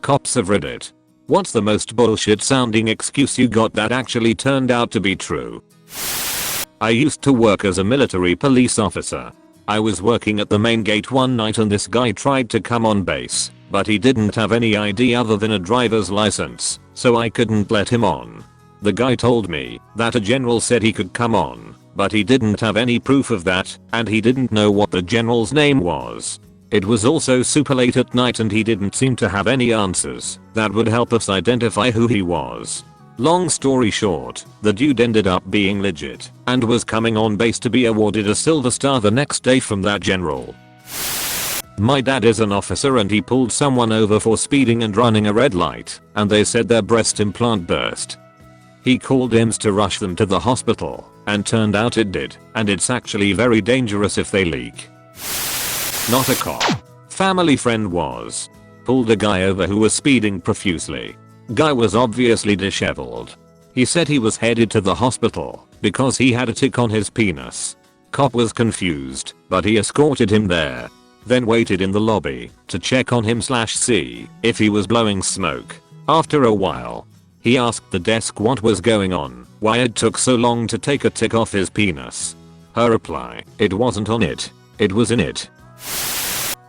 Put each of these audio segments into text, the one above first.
cops of Reddit. What's the most bullshit sounding excuse you got that actually turned out to be true? I used to work as a military police officer. I was working at the main gate one night and this guy tried to come on base, but he didn't have any ID other than a driver's license, so I couldn't let him on. The guy told me that a general said he could come on, but he didn't have any proof of that, and he didn't know what the general's name was. It was also super late at night and he didn't seem to have any answers that would help us identify who he was. Long story short, the dude ended up being legit and was coming on base to be awarded a silver star the next day from that general. My dad is an officer and he pulled someone over for speeding and running a red light, and they said their breast implant burst. He called EMS to rush them to the hospital, and turned out it did, and it's actually very dangerous if they leak. Not a cop. Family friend was. Pulled a guy over who was speeding profusely. Guy was obviously disheveled. He said he was headed to the hospital because he had a tick on his penis. Cop was confused, but he escorted him there. Then waited in the lobby to check on him/see if he was blowing smoke. After a while, he asked the desk what was going on, why it took so long to take a tick off his penis. Her reply, it wasn't on it, it was in it.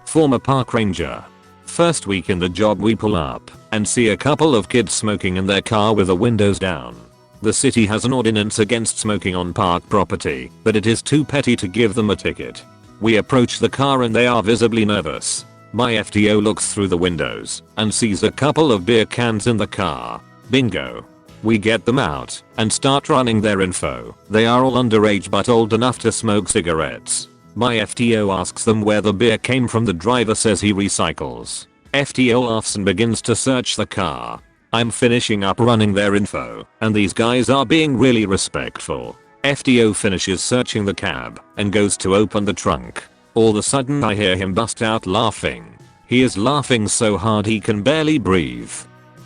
Former park ranger. First week in the job we pull up and see a couple of kids smoking in their car with the windows down. The city has an ordinance against smoking on park property, but it is too petty to give them a ticket. We approach the car and they are visibly nervous. My FTO looks through the windows and sees a couple of beer cans in the car. Bingo. We get them out and start running their info. They are all underage but old enough to smoke cigarettes. My FTO asks them where the beer came from. The driver says he recycles. FTO laughs and begins to search the car. I'm finishing up running their info and these guys are being really respectful. FTO finishes searching the cab and goes to open the trunk. All of a sudden I hear him bust out laughing. He is laughing so hard he can barely breathe.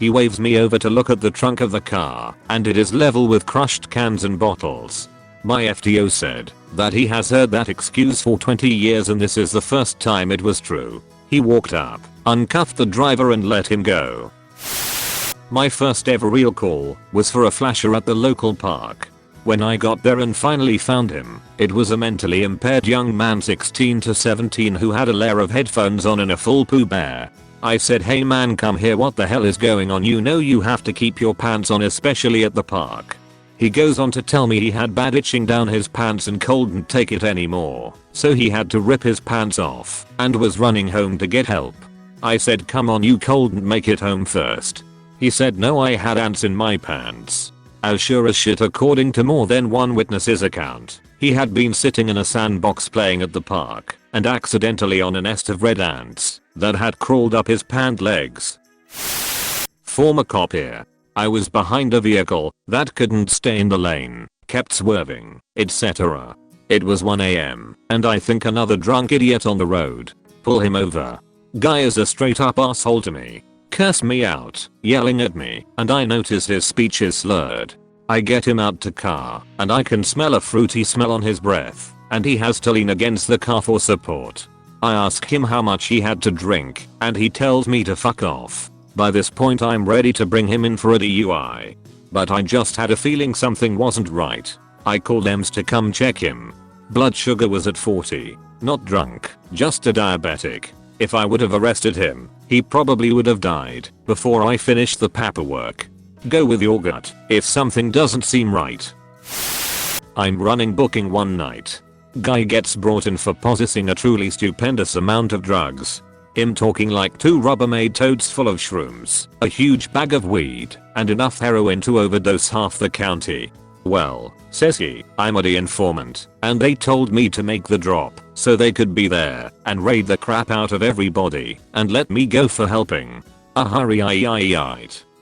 He waves me over to look at the trunk of the car and it is level with crushed cans and bottles. My FTO said that he has heard that excuse for 20 years and this is the first time it was true. He walked up, uncuffed the driver and let him go. My first ever real call was for a flasher at the local park. When I got there and finally found him, it was a mentally impaired young man 16 to 17 who had a layer of headphones on and a full Pooh Bear. I said, hey man, come here, what the hell is going on? You know you have to keep your pants on, especially at the park. He goes on to tell me he had bad itching down his pants and couldn't take it anymore, so he had to rip his pants off and was running home to get help. I said, come on, you couldn't make it home first. He said, no, I had ants in my pants. As sure as shit, according to more than one witness's account, he had been sitting in a sandbox playing at the park and accidentally on a nest of red ants that had crawled up his pant legs. Former cop here. I was behind a vehicle that couldn't stay in the lane, kept swerving, etc. It was 1 AM and I think another drunk idiot on the road. Pull him over. Guy is a straight up asshole to me. Curse me out, yelling at me, and I notice his speech is slurred. I get him out to car and I can smell a fruity smell on his breath and he has to lean against the car for support. I ask him how much he had to drink and he tells me to fuck off. By this point I'm ready to bring him in for a DUI. But I just had a feeling something wasn't right. I called EMS to come check him. Blood sugar was at 40. Not drunk, just a diabetic. If I would have arrested him, he probably would have died before I finished the paperwork. Go with your gut if something doesn't seem right. I'm running booking one night. Guy gets brought in for possessing a truly stupendous amount of drugs. Him talking like 2 Rubbermaid totes full of shrooms, a huge bag of weed, and enough heroin to overdose half the county. Well, says he, I'm a informant, and they told me to make the drop so they could be there and raid the crap out of everybody and let me go for helping. Hurry.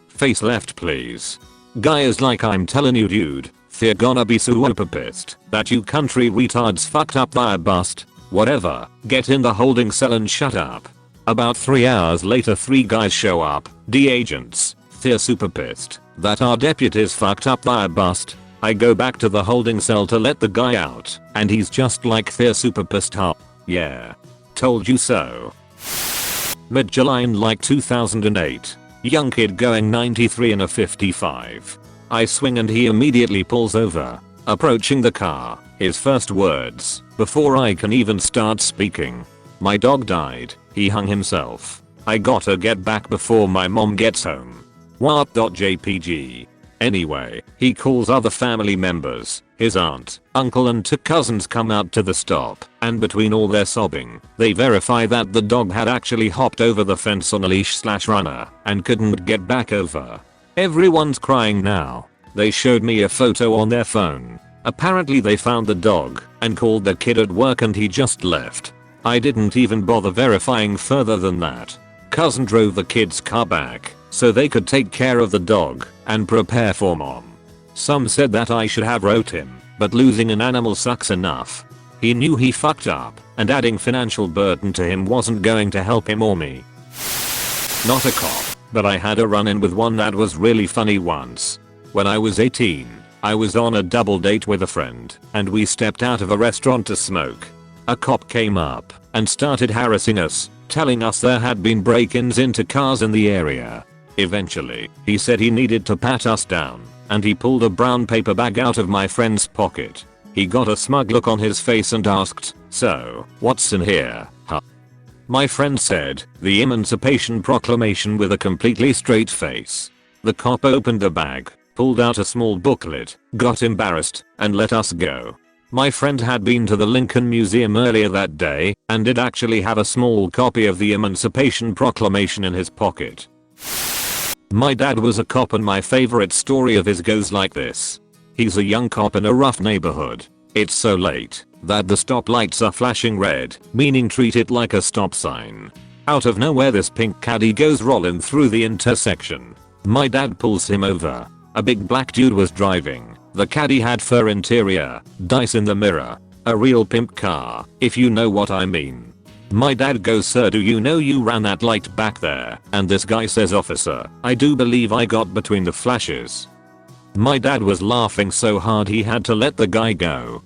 Face left please. Guy is like, I'm telling you dude, they're gonna be super pissed that you country retards fucked up their bust. Whatever, get in the holding cell and shut up. About 3 hours later 3 guys show up, D agents. They're super pissed that our deputies fucked up their bust. I go back to the holding cell to let the guy out and he's just like, they're super pissed up. Yeah. Told you so. Mid-July in like 2008, Young kid going 93 in a 55. I swing and he immediately pulls over. Approaching the car, his first words, before I can even start speaking: "My dog died, he hung himself. I gotta get back before my mom gets home." What.jpg. Anyway, he calls other family members. His aunt, uncle and 2 cousins come out to the stop, and between all their sobbing, they verify that the dog had actually hopped over the fence on a leash/runner and couldn't get back over. Everyone's crying now. They showed me a photo on their phone. Apparently they found the dog and called the kid at work and he just left. I didn't even bother verifying further than that. Cousin drove the kid's car back so they could take care of the dog and prepare for mom. Some said that I should have wrote him, but losing an animal sucks enough. He knew he fucked up, and adding financial burden to him wasn't going to help him or me. Not a cop, but I had a run-in with one that was really funny once. When I was 18, I was on a double date with a friend, and we stepped out of a restaurant to smoke. A cop came up and started harassing us, telling us there had been break-ins into cars in the area. Eventually, he said he needed to pat us down, and he pulled a brown paper bag out of my friend's pocket. He got a smug look on his face and asked, "So, what's in here, huh?" My friend said, "The Emancipation Proclamation," with a completely straight face. The cop opened the bag, pulled out a small booklet, got embarrassed, and let us go. My friend had been to the Lincoln Museum earlier that day, and did actually have a small copy of the Emancipation Proclamation in his pocket. My dad was a cop and my favorite story of his goes like this. He's a young cop in a rough neighborhood. It's so late that the stoplights are flashing red, meaning treat it like a stop sign. Out of nowhere this pink caddy goes rolling through the intersection. My dad pulls him over. A big black dude was driving. The caddy had fur interior, dice in the mirror. A real pimp car, if you know what I mean. My dad goes, "Sir, do you know you ran that light back there?" And this guy says, "Officer, I do believe I got between the flashes." My dad was laughing so hard he had to let the guy go.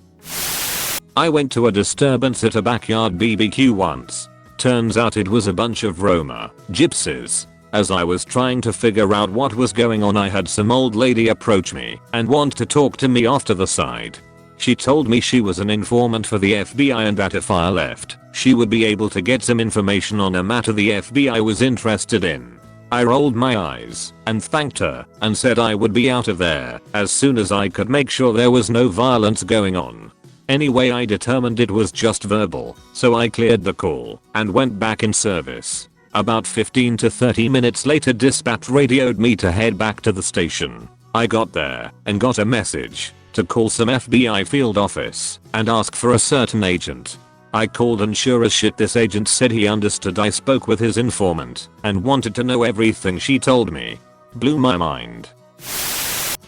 I went to a disturbance at a backyard BBQ once. Turns out it was a bunch of Roma gypsies. As I was trying to figure out what was going on, I had some old lady approach me and want to talk to me off to the side. She told me she was an informant for the FBI and that if I left, she would be able to get some information on a matter the FBI was interested in. I rolled my eyes and thanked her and said I would be out of there as soon as I could make sure there was no violence going on. Anyway, I determined it was just verbal, so I cleared the call and went back in service. About 15 to 30 minutes later, dispatch radioed me to head back to the station. I got there and got a message to call some FBI field office and ask for a certain agent. I called and sure as shit this agent said he understood I spoke with his informant and wanted to know everything she told me. Blew my mind.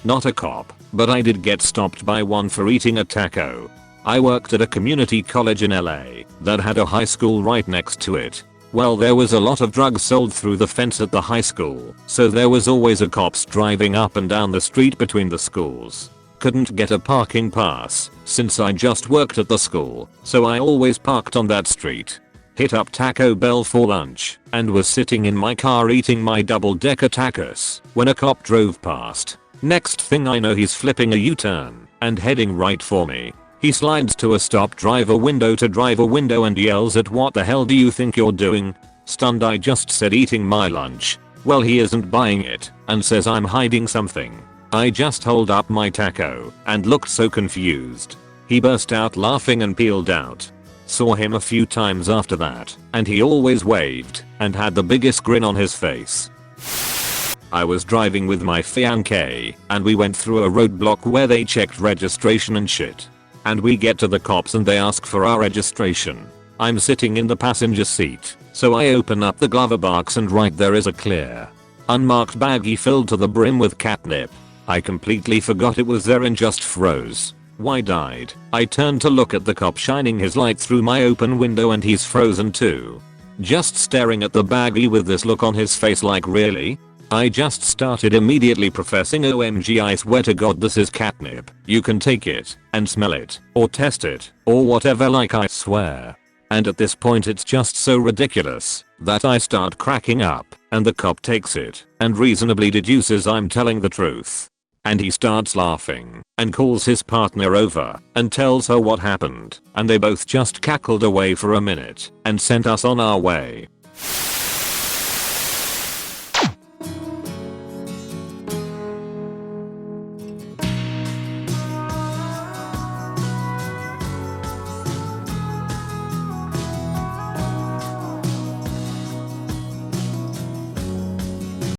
Not a cop, but I did get stopped by one for eating a taco. I worked at a community college in LA that had a high school right next to it. Well, there was a lot of drugs sold through the fence at the high school, so there was always a cops driving up and down the street between the schools. Couldn't get a parking pass since I just worked at the school, so I always parked on that street. Hit up Taco Bell for lunch and was sitting in my car eating my double-decker tacos when a cop drove past. Next thing I know, he's flipping a U-turn and heading right for me. He slides to a stop driver window to driver window and yells at, "What the hell do you think you're doing?" Stunned, I just said eating my lunch. Well, he isn't buying it and says I'm hiding something. I just hold up my taco and looked so confused. He burst out laughing and peeled out. Saw him a few times after that, and he always waved and had the biggest grin on his face. I was driving with my fiancée and we went through a roadblock where they checked registration and shit. And we get to the cops and they ask for our registration. I'm sitting in the passenger seat, so I open up the glove box and right there is a clear, unmarked baggie filled to the brim with catnip. I completely forgot it was there and just froze. Wide-eyed, I turned to look at the cop shining his light through my open window and he's frozen too. Just staring at the baggie with this look on his face like, really? I just started immediately professing, "OMG, I swear to God this is catnip. You can take it and smell it or test it or whatever, like I swear." And at this point it's just so ridiculous that I start cracking up, and the cop takes it and reasonably deduces I'm telling the truth. And he starts laughing and calls his partner over and tells her what happened, and they both just cackled away for a minute and sent us on our way.